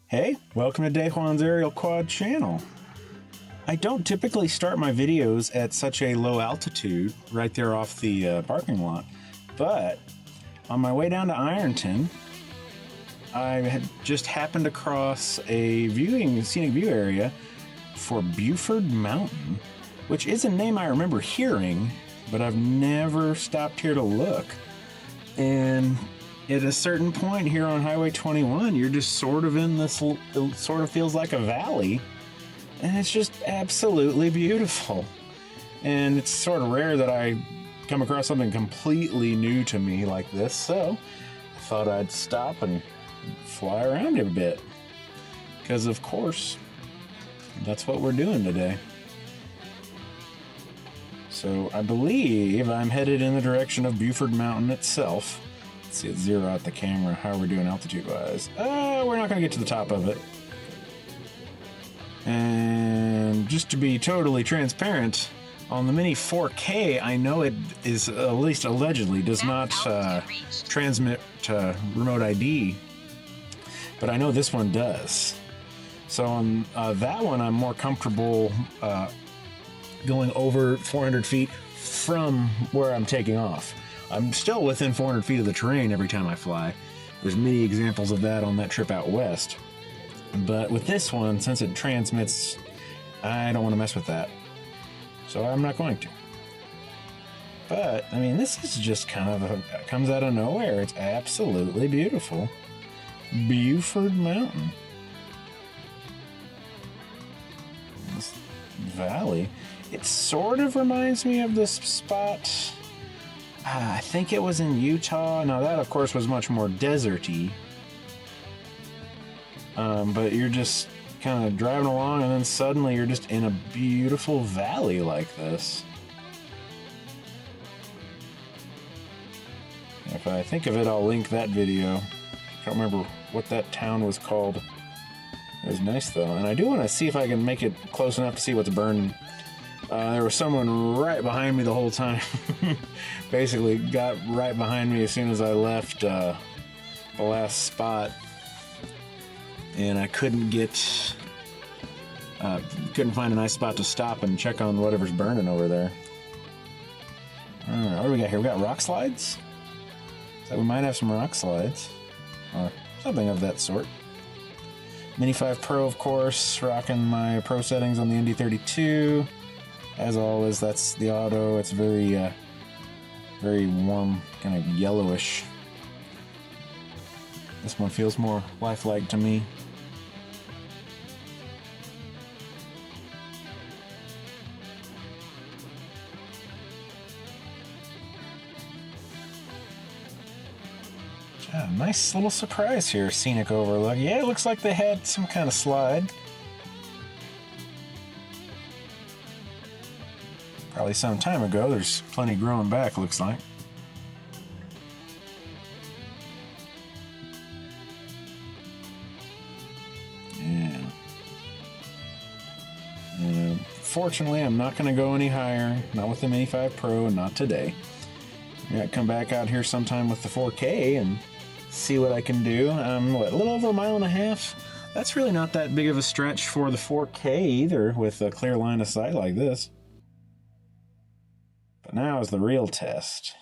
Hey, welcome to Daejuan's Aerial Quad channel. I don't typically start my videos at such a low altitude, right there off the parking lot, but on my way down to Ironton, I had just happened across a scenic view area for Buford Mountain, which is a name I remember hearing, but I've never stopped here to look. And at a certain point here on Highway 21, you're just sort of in this, it sort of feels like a valley, and it's just absolutely beautiful. And it's sort of rare that I come across something completely new to me like this, so I thought I'd stop and fly around it a bit. Because of course, that's what we're doing today. So I believe I'm headed in the direction of Buford Mountain itself. Let's see, let's zero out the camera. How are we doing altitude-wise? We're not going to get to the top of it. And just to be totally transparent, on the Mini 4K, I know it is, at least allegedly, does not transmit remote ID, but I know this one does. So on that one, I'm more comfortable going over 400 feet from where I'm taking off. I'm still within 400 feet of the terrain every time I fly. There's many examples of that on that trip out west. But with this one, since it transmits, I don't want to mess with that. So I'm not going to. But, I mean, this is just kind of comes out of nowhere. It's absolutely beautiful. Buford Mountain. This valley. It sort of reminds me of this spot. I think it was in Utah. Now that, of course, was much more deserty. But you're just kind of driving along, and then suddenly you're just in a beautiful valley like this. If I think of it, I'll link that video. I can't remember what that town was called. It was nice, though. And I do want to see if I can make it close enough to see what's burning. There was someone right behind me the whole time. Basically got right behind me as soon as I left the last spot. And I couldn't find a nice spot to stop and check on whatever's burning over there. Alright, what do we got here? We got rock slides? So we might have some rock slides. Or something of that sort. Mini 5 Pro, of course, rocking my Pro settings on the ND32. As always, that's the auto. It's very, very warm, kind of yellowish. This one feels more lifelike to me. Yeah, nice little surprise here, scenic overlook. Yeah, it looks like they had some kind of slide. Probably some time ago. There's plenty growing back, looks like. Yeah. Fortunately, I'm not going to go any higher. Not with the Mini 5 Pro, not today. I gotta come back out here sometime with the 4K and see what I can do. A little over 1.5 miles. That's really not that big of a stretch for the 4K either, with a clear line of sight like this. But now is the real test.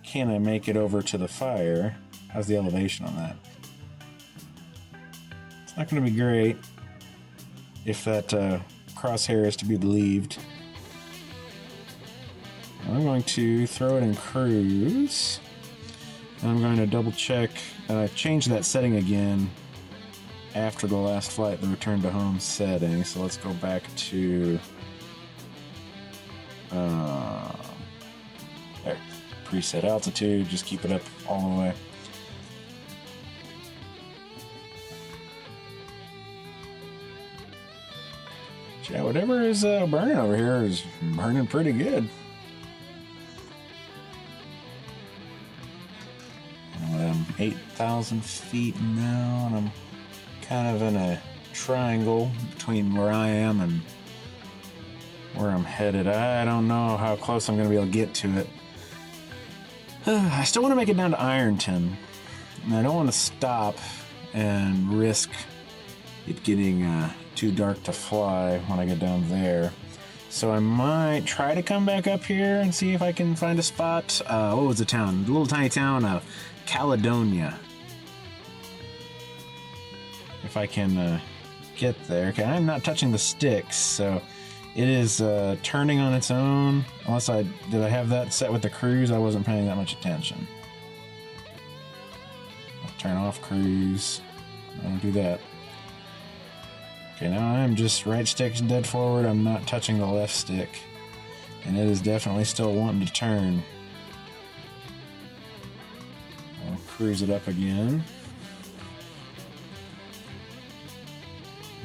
Can I make it over to the fire? How's the elevation on that? It's not going to be great if that crosshair is to be believed. I'm going to throw it in cruise. And I'm going to double check. I changed that setting again after the last flight, the return to home setting. So let's go back to there. Preset altitude. Just keep it up all the way. Yeah, whatever is burning over here is burning pretty good. 8,000 feet now, and I'm kind of in a triangle between where I am and where I'm headed. I don't know how close I'm going to be able to get to it. I still want to make it down to Ironton, and I don't want to stop and risk it getting too dark to fly when I get down there. So I might try to come back up here and see if I can find a spot. What was the town? The little tiny town of Caledonia. If I can get there. Okay, I'm not touching the sticks, so it is turning on its own. Unless did I have that set with the cruise? I wasn't paying that much attention. I'll turn off cruise. I don't do that. Okay, now I'm just right stick dead forward. I'm not touching the left stick. And it is definitely still wanting to turn. I'll cruise it up again.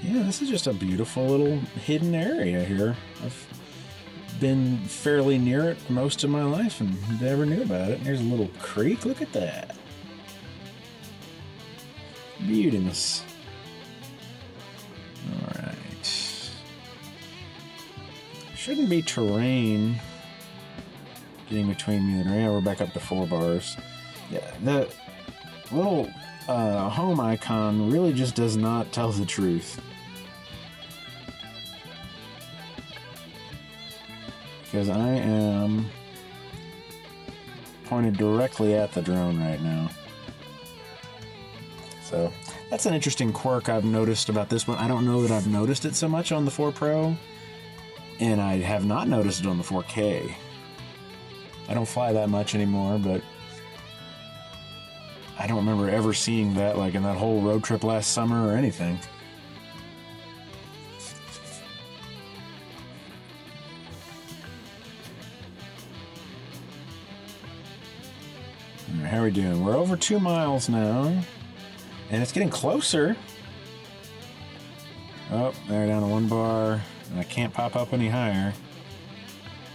Yeah, this is just a beautiful little hidden area here. I've been fairly near it most of my life and never knew about it. There's a little creek. Look at that. Beautiness. Alright. Shouldn't be terrain getting between me and the terrain. We're back up to 4 bars. Yeah, the little home icon really just does not tell the truth. Because I am pointed directly at the drone right now. So that's an interesting quirk I've noticed about this one. I don't know that I've noticed it so much on the 4 Pro, and I have not noticed it on the 4K. I don't fly that much anymore, but I don't remember ever seeing that like in that whole road trip last summer or anything. How are we doing? We're over 2 miles now, and it's getting closer. Oh, they're down to 1 bar, and I can't pop up any higher.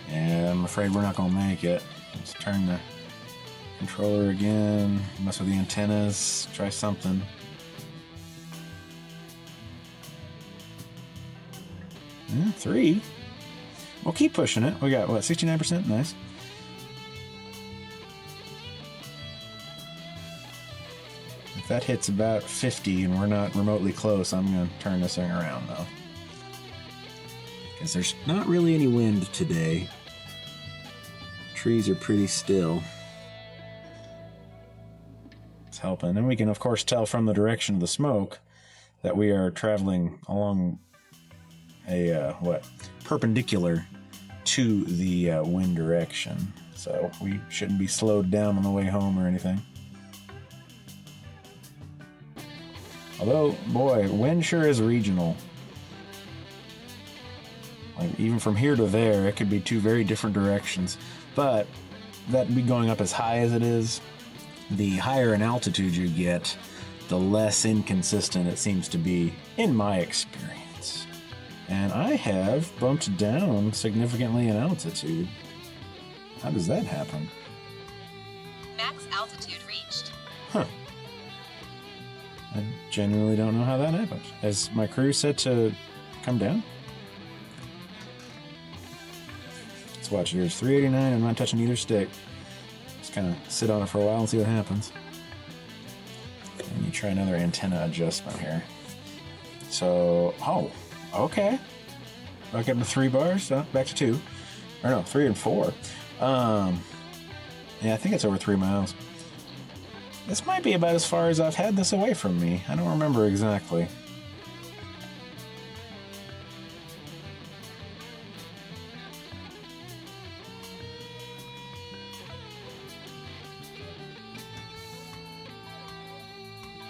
And I'm afraid we're not going to make it. Let's turn the controller again, mess with the antennas, try something. Yeah, 3. We'll keep pushing it. We got, what, 69%? Nice. If that hits about 50 and we're not remotely close, I'm going to turn this thing around, though. Because there's not really any wind today. Trees are pretty still. It's helping. And we can, of course, tell from the direction of the smoke that we are traveling along a, perpendicular to the wind direction. So we shouldn't be slowed down on the way home or anything. Although, boy, wind sure is regional. Like, even from here to there, it could be 2 very different directions. But that'd be going up as high as it is. The higher in altitude you get, the less inconsistent it seems to be, in my experience. And I have bumped down significantly in altitude. How does that happen? Max altitude reached. Huh. I genuinely don't know how that happens. Is my cruise set to come down? Let's watch. Here's 389. I'm not touching either stick. Just kind of sit on it for a while and see what happens. Let me try another antenna adjustment here. So, oh, okay. Back up to 3 bars. Back to 2. Or no, 3 and 4. Yeah, I think it's over 3 miles. This might be about as far as I've had this away from me. I don't remember exactly.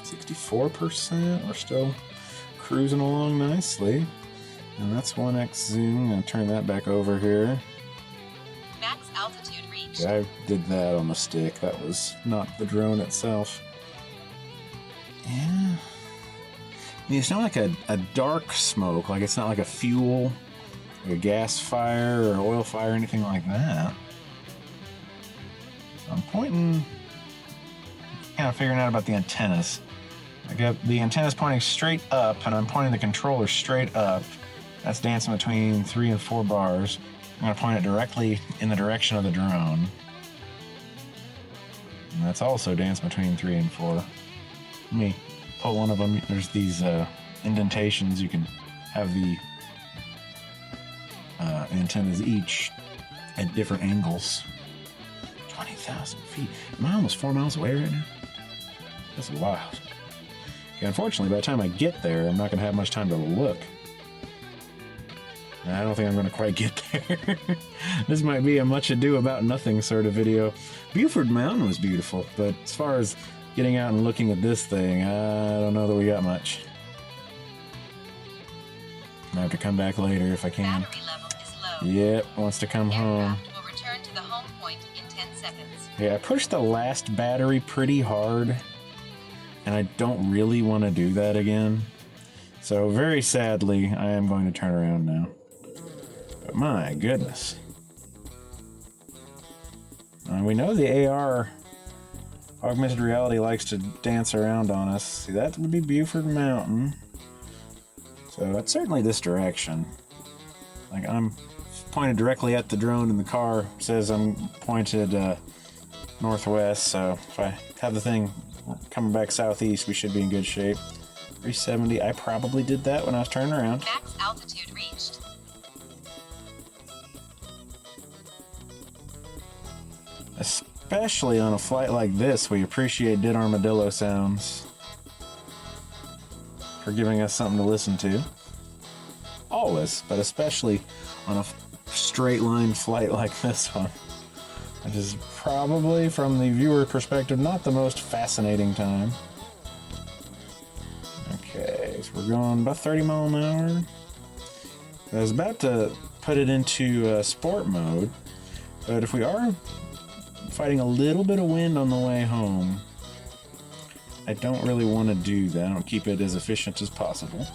.64%. We're still cruising along nicely. And that's 1x zoom. I'm going to turn that back over here. Max altitude reached. I did that on the stick. That was not the drone itself. Yeah. I mean, it's not like a dark smoke. Like, it's not like a fuel, like a gas fire or oil fire or anything like that. So I'm pointing, kind of figuring out about the antennas. I got the antennas pointing straight up, and I'm pointing the controller straight up. That's dancing between 3 and 4 bars. I'm going to point it directly in the direction of the drone. And that's also dancing between 3 and 4. Let me pull one of them, there's these indentations. You can have the antennas each at different angles. 20,000 feet. Am I almost 4 miles away right now? That's wild. Okay, unfortunately, by the time I get there, I'm not going to have much time to look. And I don't think I'm going to quite get there. This might be a much ado about nothing sort of video. Buford Mountain was beautiful, but as far as getting out and looking at this thing, I don't know that we got much. I have to come back later if I can. Battery level is low. Yep, wants to come home. Aircraft will return to the home point in 10 seconds. Yeah, I pushed the last battery pretty hard, and I don't really want to do that again. So very sadly, I am going to turn around now. But my goodness. We know the AR, augmented reality, likes to dance around on us. See, that would be Buford Mountain. So it's certainly this direction. Like, I'm pointed directly at the drone, and the car says I'm pointed northwest. So if I have the thing coming back southeast, we should be in good shape. 370. I probably did that when I was turning around. Max altitude reached. Especially on a flight like this, we appreciate dead armadillo sounds for giving us something to listen to. Always, but especially on a straight line flight like this one, which is probably, from the viewer perspective, not the most fascinating time. Okay, so we're going about 30 miles an hour. I was about to put it into sport mode, but if we are fighting a little bit of wind on the way home, I don't really want to do that. I'll keep it as efficient as possible.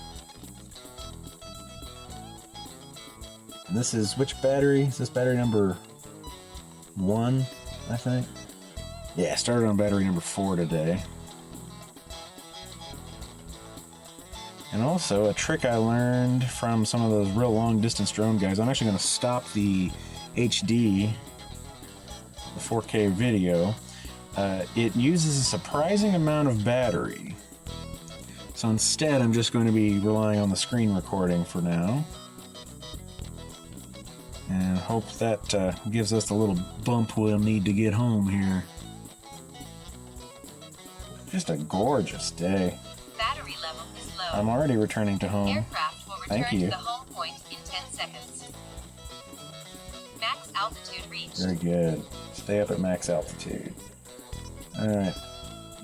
And this is which battery? Is this battery number 1, I think? Yeah, I started on battery number 4 today. And also, a trick I learned from some of those real long distance drone guys, I'm actually going to stop the HD, the 4K video. It uses a surprising amount of battery. So instead, I'm just going to be relying on the screen recording for now. And hope that gives us the little bump we'll need to get home here. Just a gorgeous day. Battery level is low. I'm already returning to home. Aircraft will return to the home point in 10 seconds. Max altitude reached. Very good. Stay up at max altitude. Alright.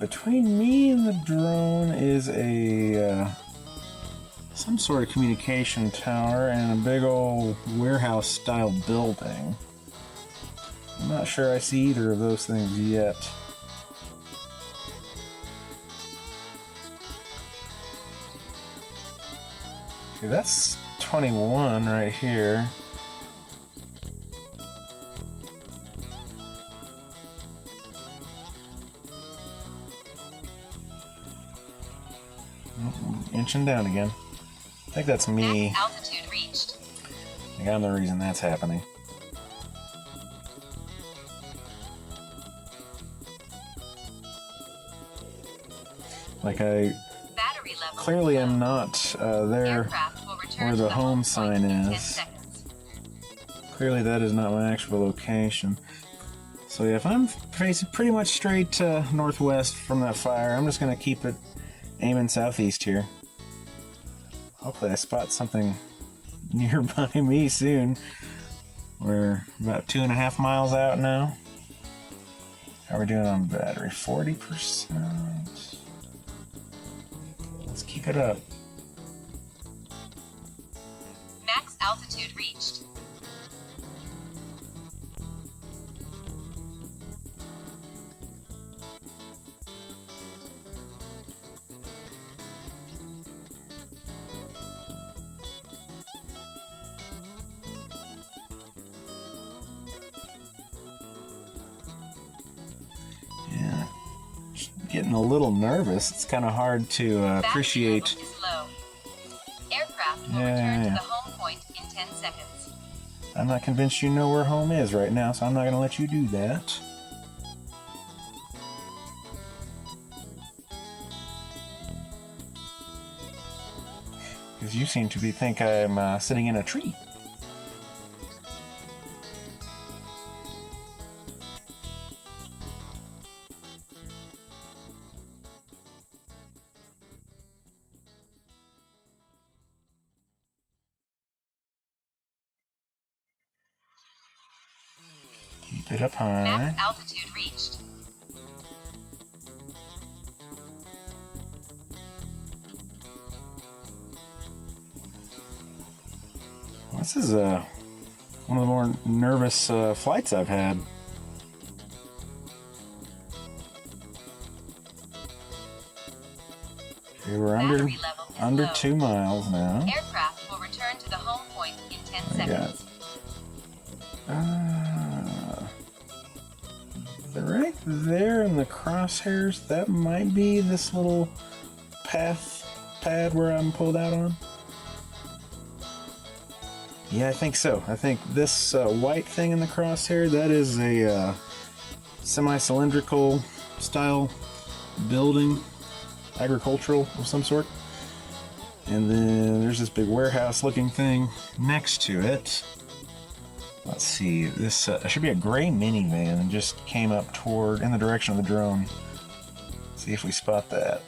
Between me and the drone is a some sort of communication tower and a big old warehouse style building. I'm not sure I see either of those things yet. Okay, that's 21 right here. Inching down again. I think that's me. Max altitude reached. I think I'm the reason that's happening. Like, I Battery level clearly low. am not there Aircraft will return where to the home point sign in 10 is. seconds. Clearly that is not my actual location. So yeah, if I'm facing pretty much straight northwest from that fire, I'm just going to keep it aiming southeast here. Hopefully I spot something nearby me soon. We're about 2.5 miles out now. How are we doing on battery? 40%. Let's keep it up. Max altitude reached. Yeah, getting a little nervous. It's kind of hard to appreciate. Battery level is low. Aircraft will Yeah. return to the home point in 10 seconds. I'm not convinced you know where home is right now, so I'm not going to let you do that. Because you seem to think I'm sitting in a tree. Keep it up high. Max altitude reached. This is one of the more nervous flights I've had. Okay, we're under 2 miles now. Aircraft will return to the home point in 10 seconds. Right there in the crosshairs, that might be this little pad where I'm pulled out on. Yeah, I think so. I think this white thing in the crosshair, that is a semi-cylindrical style building, agricultural of some sort. And then there's this big warehouse looking thing next to it. Let's see, this should be a gray minivan and just came up in the direction of the drone. See if we spot that.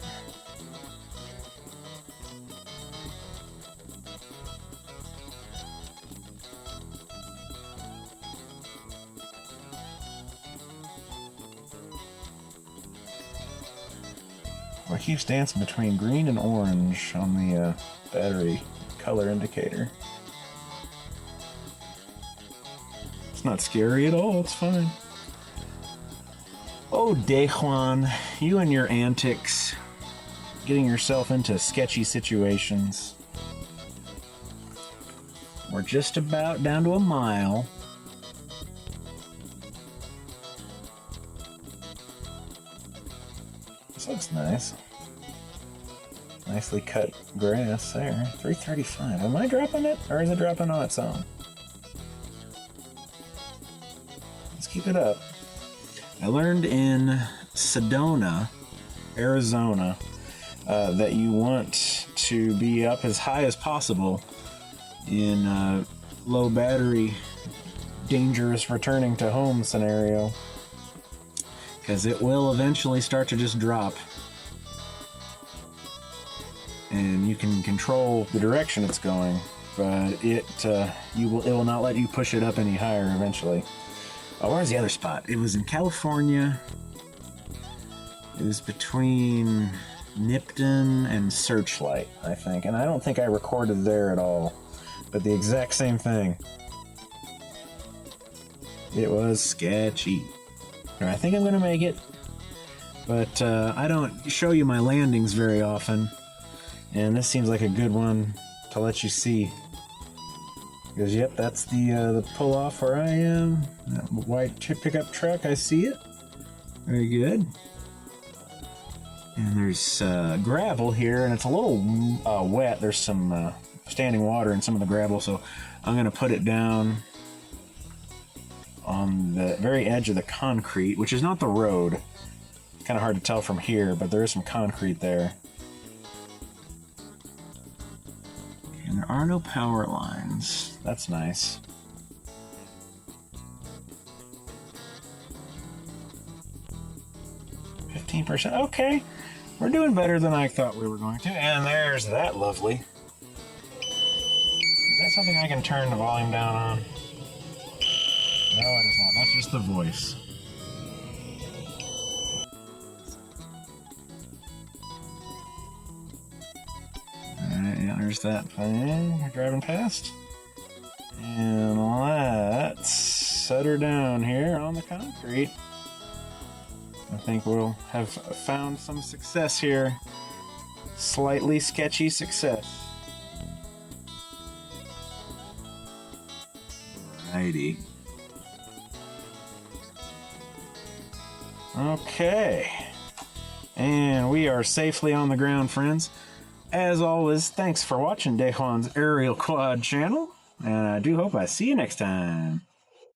Well, it keeps dancing between green and orange on the battery color indicator. It's not scary at all, it's fine. Oh, Dejuan, you and your antics, getting yourself into sketchy situations. We're just about down to a mile. This looks nice. Nicely cut grass there. 335. Am I dropping it, or is it dropping on its own? Let's keep it up. I learned in Sedona, Arizona, that you want to be up as high as possible in low battery, dangerous returning to home scenario, because it will eventually start to just drop. And you can control the direction it's going, but it will not let you push it up any higher eventually. Oh, where's the other spot? It was in California. It was between Nipton and Searchlight, I think. And I don't think I recorded there at all, but the exact same thing. It was sketchy. I think I'm going to make it, but I don't show you my landings very often. And this seems like a good one to let you see. Because, yep, that's the pull-off where I am. That white pickup truck, I see it. Very good. And there's gravel here, and it's a little wet. There's some standing water in some of the gravel, so I'm going to put it down on the very edge of the concrete, which is not the road. It's kind of hard to tell from here, but there is some concrete there. And there are no power lines. That's nice. %. Okay. We're doing better than I thought we were going to. And there's that lovely. Is that something I can turn the volume down on? No, it is not. That's just the voice. Alright, yeah, there's that thing we're driving past. And let's set her down here on the concrete. I think we'll have found some success here. Slightly sketchy success. Alrighty. Okay. And we are safely on the ground, friends. As always, thanks for watching Dejuan's Aerial Quad channel. And I do hope I see you next time.